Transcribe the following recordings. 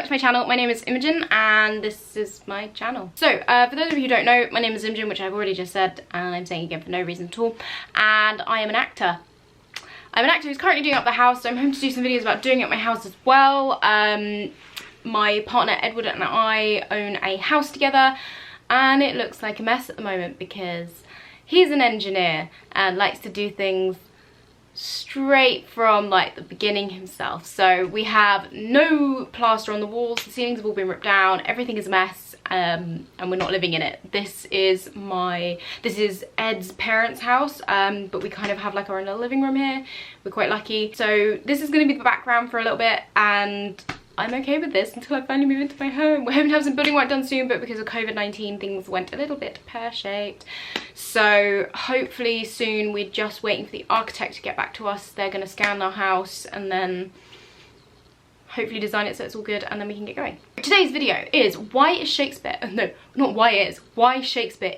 back to my channel. My name is Imogen and this is my channel. So for those of you who don't know, my name is Imogen, which I've already just said and I'm saying again for no reason at all, and I am an actor. I'm an actor who's currently doing up the house, so I'm hoping to do some videos about doing up my house as well. My partner Edward and I own a house together and it looks like a mess at the moment because he's an engineer and likes to do things straight from like the beginning himself. So we have no plaster on the walls, the ceilings have all been ripped down, everything is a mess, and we're not living in it. This is Ed's parents' house, but we kind of have like our own little living room here. We're quite lucky. So this is going to be the background for a little bit and I'm okay with this until I finally move into my home. We're hoping to have some building work done soon, but because of COVID-19 things went a little bit pear-shaped. So hopefully soon. We're just waiting for the architect to get back to us. They're going to scan our house and then hopefully design it so it's all good and then we can get going. Today's video is why Shakespeare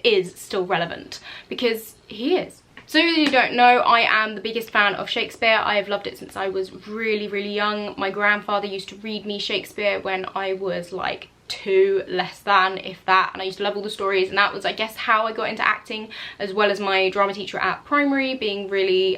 is still relevant, because he is. So if you don't know, I am the biggest fan of Shakespeare. I have loved it since I was really young. My grandfather used to read me Shakespeare when I was like 2, less than, if that, and I used to love all the stories, and that was, I guess, how I got into acting, as well as my drama teacher at primary being really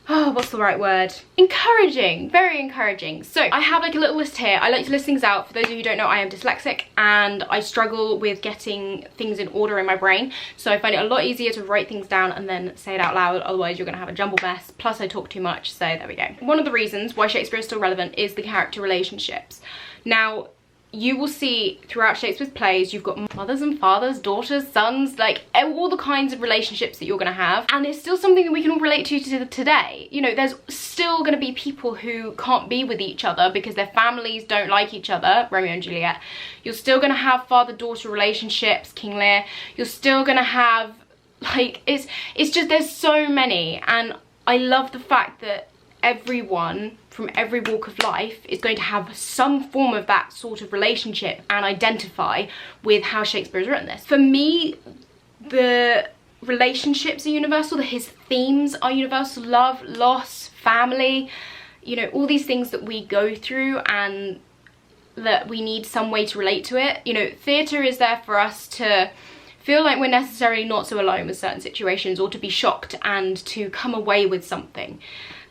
what's the right word? Encouraging, very encouraging. So I have like a little list here. I like to list things out. For those of you who don't know, I am dyslexic and I struggle with getting things in order in my brain. So I find it a lot easier to write things down and then say it out loud. Otherwise you're gonna have a jumbled mess. Plus I talk too much, so there we go. One of the reasons why Shakespeare is still relevant is the character relationships. Now, you will see throughout Shakespeare's plays, you've got mothers and fathers, daughters, sons, like all the kinds of relationships that you're gonna have. And it's still something that we can all relate to today. You know, there's still gonna be people who can't be with each other because their families don't like each other, Romeo and Juliet. You're still gonna have father-daughter relationships, King Lear. You're still gonna have, like, it's just, there's so many. And I love the fact that everyone from every walk of life is going to have some form of that sort of relationship and identify with how Shakespeare has written this. For me, the relationships are universal, his themes are universal: love, loss, family, you know, all these things that we go through and that we need some way to relate to it. You know, theatre is there for us to feel like we're necessarily not so alone with certain situations, or to be shocked and to come away with something.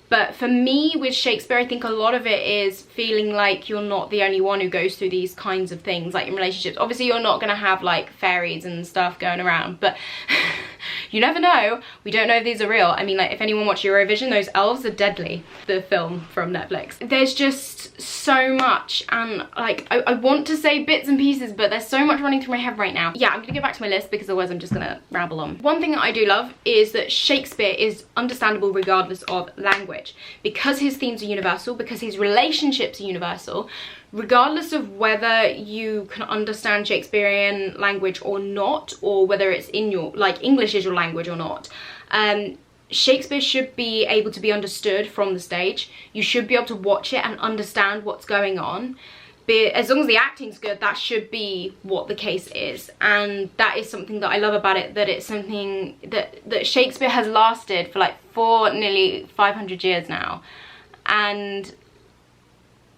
But for me, with Shakespeare, I think a lot of it is feeling like you're not the only one who goes through these kinds of things, like in relationships. Obviously, you're not going to have like fairies and stuff going around, but you never know. We don't know if these are real. I mean, like, if anyone watched Eurovision, those elves are deadly. The film from Netflix. There's just so much, and like, I want to say bits and pieces, but there's so much running through my head right now. Yeah, I'm going to go back to my list because otherwise I'm just going to ramble on. One thing that I do love is that Shakespeare is understandable regardless of language. Because his themes are universal, because his relationships are universal, regardless of whether you can understand Shakespearean language or not, or whether it's in your, like, English is your language or not, Shakespeare should be able to be understood from the stage. You should be able to watch it and understand what's going on. But as long as the acting's good, that should be what the case is. And that is something that I love about it, that it's something that Shakespeare has lasted for like nearly 500 years now. And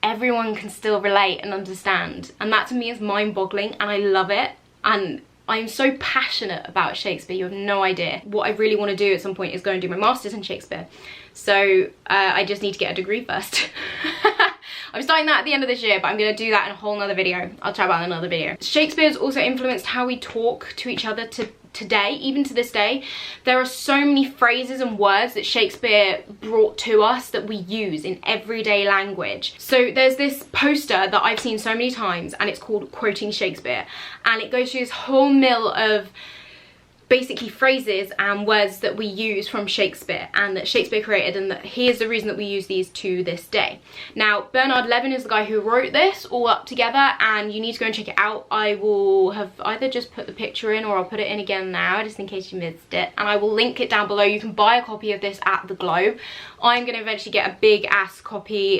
everyone can still relate and understand. And that to me is mind-boggling, and I love it. And I'm so passionate about Shakespeare, you have no idea. What I really want to do at some point is go and do my master's in Shakespeare. So I just need to get a degree first. I'm starting that at the end of this year, but I'm going to do that in a whole nother video. I'll chat about it in another video. Shakespeare's also influenced how we talk to each other today, even to this day. There are so many phrases and words that Shakespeare brought to us that we use in everyday language. So there's this poster that I've seen so many times, and it's called Quoting Shakespeare. And it goes through this whole mill of basically phrases and words that we use from Shakespeare and that Shakespeare created, and that here's the reason that we use these to this day. Now, Bernard Levin is the guy who wrote this all up together, and you need to go and check it out. I will have either just put the picture in or I'll put it in again now, just in case you missed it, and I will link it down below. You can buy a copy of this at the Globe. I'm going to eventually get a big ass copy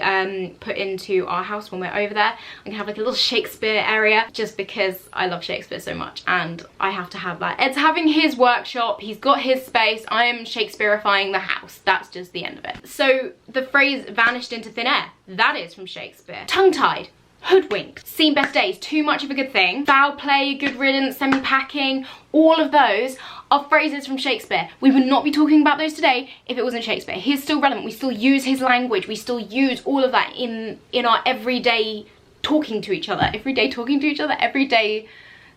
put into our house when we're over there. I'm going to have like a little Shakespeare area, just because I love Shakespeare so much and I have to have that. Ed's having his his workshop, he's got his space, I am Shakespeareifying the house. That's just the end of it. So the phrase vanished into thin air, that is from Shakespeare. Tongue-tied, hoodwinked, seen best days, too much of a good thing, foul play, good riddance, semi-packing, all of those are phrases from Shakespeare. We would not be talking about those today if it wasn't Shakespeare. He's still relevant, we still use his language, we still use all of that in our everyday talking to each other, everyday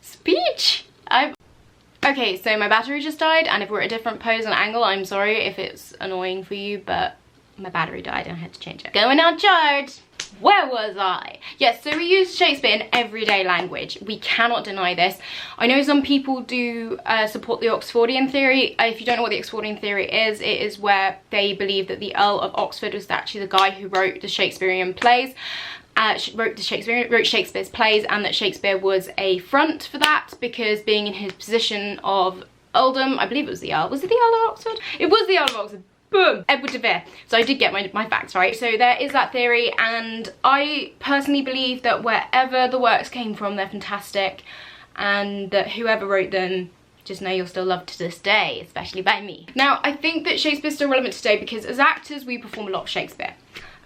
speech. Okay, so my battery just died, and if we're at a different pose and angle, I'm sorry if it's annoying for you, but my battery died and I had to change it. Going on charge. Where was I? Yes, so we use Shakespeare in everyday language. We cannot deny this. I know some people do support the Oxfordian theory. If you don't know what the Oxfordian theory is, it is where they believe that the Earl of Oxford was actually the guy who wrote the Shakespearean plays. Wrote Shakespeare's plays, and that Shakespeare was a front for that, because being in his position of earldom, I believe it was the Earl. Was it the Earl of Oxford? It was the Earl of Oxford. Boom! Edward de Vere. So I did get my facts right. So there is that theory, and I personally believe that wherever the works came from, they're fantastic, and that whoever wrote them, just know you're still loved to this day, especially by me. Now, I think that Shakespeare's still relevant today because as actors, we perform a lot of Shakespeare.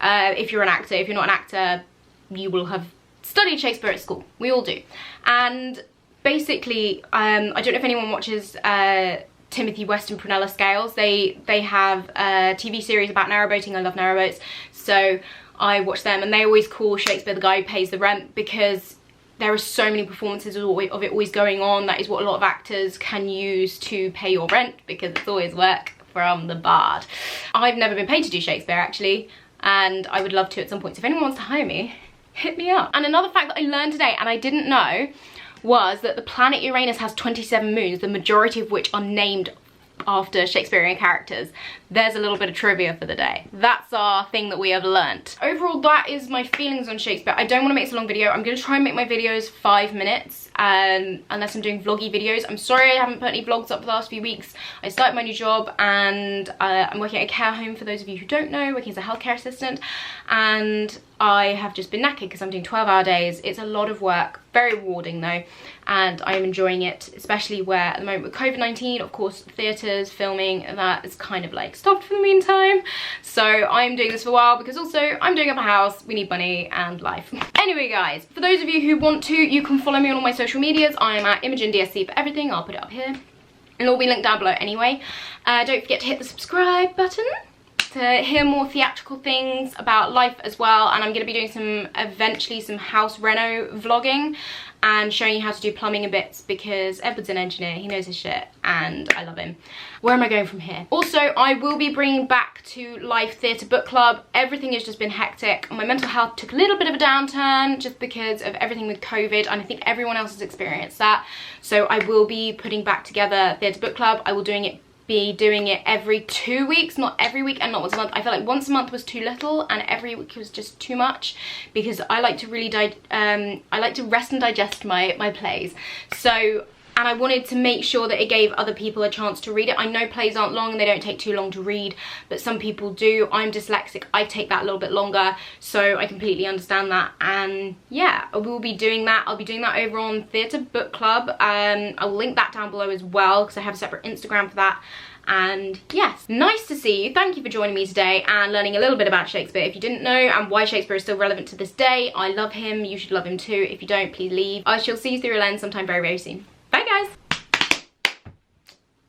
If you're an actor, if you're not an actor, you will have studied Shakespeare at school. We all do. And basically, I don't know if anyone watches Timothy West and Prunella Scales. They have a TV series about narrowboating. I love narrowboats, so I watch them, and they always call Shakespeare the guy who pays the rent, because there are so many performances of it always going on. That is what a lot of actors can use to pay your rent, because it's always work from the bard. I've never been paid to do Shakespeare, actually, and I would love to at some point. So if anyone wants to hire me, hit me up. And another fact that I learned today, and I didn't know, was that the planet Uranus has 27 moons, the majority of which are named after Shakespearean characters. There's a little bit of trivia for the day. That's our thing that we have learnt. Overall, that is my feelings on Shakespeare. I don't want to make this a long video. I'm going to try and make my videos 5 minutes, unless I'm doing vloggy videos. I'm sorry I haven't put any vlogs up for the last few weeks. I started my new job, and I'm working at a care home, for those of you who don't know, working as a healthcare assistant, and I have just been knackered because I'm doing 12-hour days. It's a lot of work, very rewarding though, and I am enjoying it, especially where at the moment with COVID-19, of course, theatres, filming, that is kind of like stopped for the meantime. So I'm doing this for a while because also I'm doing up a house, we need money and life. Anyway guys, for those of you who want to, you can follow me on all my social medias. I'm at Imogendsc for everything. I'll put it up here. It'll all be linked down below anyway. Don't forget to hit the subscribe button to hear more theatrical things about life as well, and I'm going to be doing eventually some house reno vlogging and showing you how to do plumbing and bits, because Edward's an engineer, he knows his shit, and I love him. Where am I going from here? Also, I will be bringing back to live theatre book club. Everything has just been hectic. My mental health took a little bit of a downturn just because of everything with COVID, and I think everyone else has experienced that. So I will be putting back together theatre book club. I will be doing it every 2 weeks, not every week, and not once a month. I felt like once a month was too little and every week was just too much, because I like to really I like to rest and digest my plays. So, and I wanted to make sure that it gave other people a chance to read it. I know plays aren't long and they don't take too long to read, but some people do. I'm dyslexic, I take that a little bit longer, so I completely understand that. And yeah, I will be doing that. I'll be doing that over on Theatre Book Club. I'll link that down below as well, because I have a separate Instagram for that. And yes, nice to see you. Thank you for joining me today and learning a little bit about Shakespeare. If you didn't know, and why Shakespeare is still relevant to this day, I love him. You should love him too. If you don't, please leave. I shall see you through a lens sometime very, very soon.